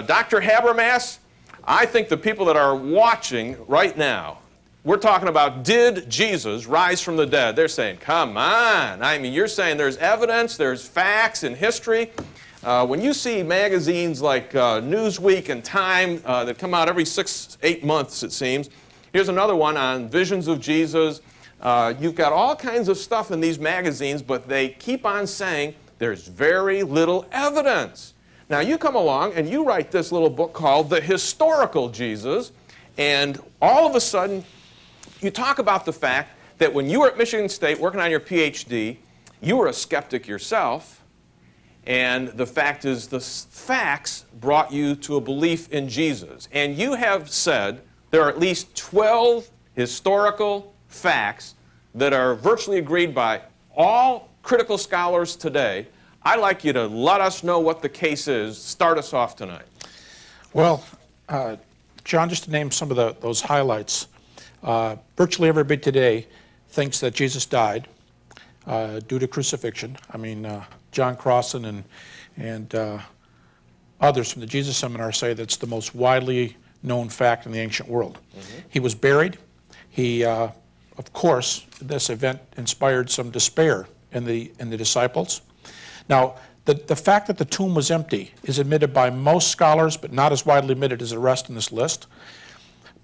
Dr. Habermas, I think the people that are watching right now, we're talking about, did Jesus rise from the dead? They're saying, come on. I mean, you're saying there's evidence, there's facts in history. When you see magazines like Newsweek and Time that come out every 6-8 months, it seems. Here's another one on visions of Jesus. You've got all kinds of stuff in these magazines, but they keep on saying there's very little evidence. Now, you come along and you write this little book called The Historical Jesus, and all of a sudden, you talk about the fact that when you were at Michigan State working on your PhD, you were a skeptic yourself, and the fact is the facts brought you to a belief in Jesus. And you have said there are at least 12 historical facts that are virtually agreed by all critical scholars today. I'd like you to let us know what the case is. Start us off tonight. Well, John, just to name some of those highlights, virtually everybody today thinks that Jesus died due to crucifixion. I mean, John Crossan and others from the Jesus Seminar say that's the most widely known fact in the ancient world. Mm-hmm. He was buried. He, of course, this event inspired some despair in the disciples. Now, the fact that the tomb was empty is admitted by most scholars, but not as widely admitted as the rest in this list.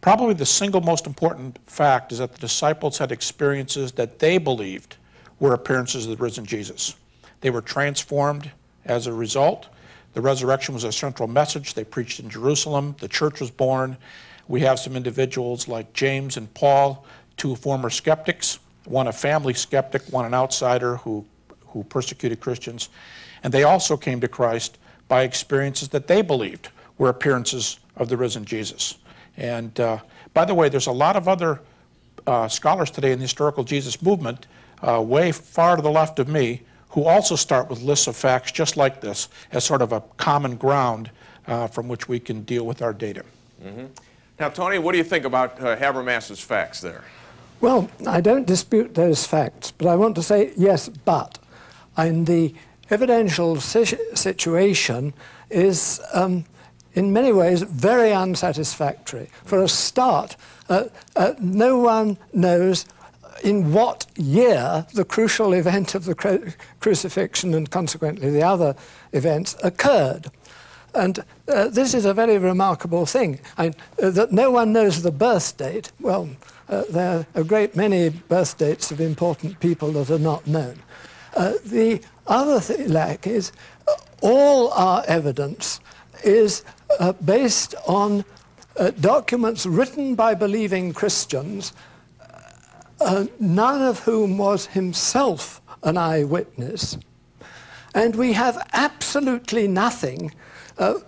Probably the single most important fact is that the disciples had experiences that they believed were appearances of the risen Jesus. They were transformed as a result. The resurrection was a central message. They preached in Jerusalem. The church was born. We have some individuals like James and Paul, two former skeptics, one a family skeptic, one an outsider who persecuted Christians. And they also came to Christ by experiences that they believed were appearances of the risen Jesus. And by the way, there's a lot of other scholars today in the historical Jesus movement, way far to the left of me, who also start with lists of facts just like this as sort of a common ground from which we can deal with our data. Mm-hmm. Now, Tony, what do you think about Habermas's facts there? Well, I don't dispute those facts, but I want to say yes, but. And the evidential situation is, in many ways, very unsatisfactory. For a start, no one knows in what year the crucial event of the crucifixion and consequently the other events occurred. And this is a very remarkable thing. That no one knows the birth date. Well, there are a great many birth dates of important people that are not known. The other lack is all our evidence is based on documents written by believing Christians, none of whom was himself an eyewitness. And we have absolutely nothing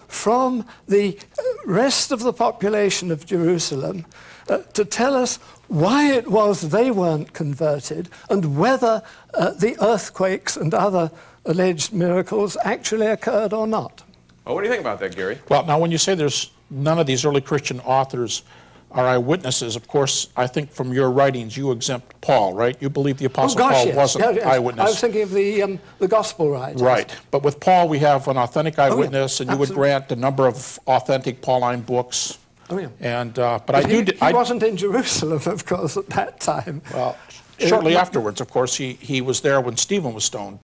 from the rest of the population of Jerusalem to tell us why it was they weren't converted and whether the earthquakes and other alleged miracles actually occurred or not. Well, what do you think about that, Gary? Well, now when you say there's none of these early Christian authors are eyewitnesses, of course, I think from your writings you exempt Paul, right? You believe the Apostle Paul wasn't eyewitness. I was thinking of the Gospel writers. Right, but with Paul we have an authentic eyewitness, and you would grant a number of authentic Pauline books. Oh, yeah. And, but he wasn't in Jerusalem, of course, at that time. Well, shortly afterwards, of course, he was there when Stephen was stoned.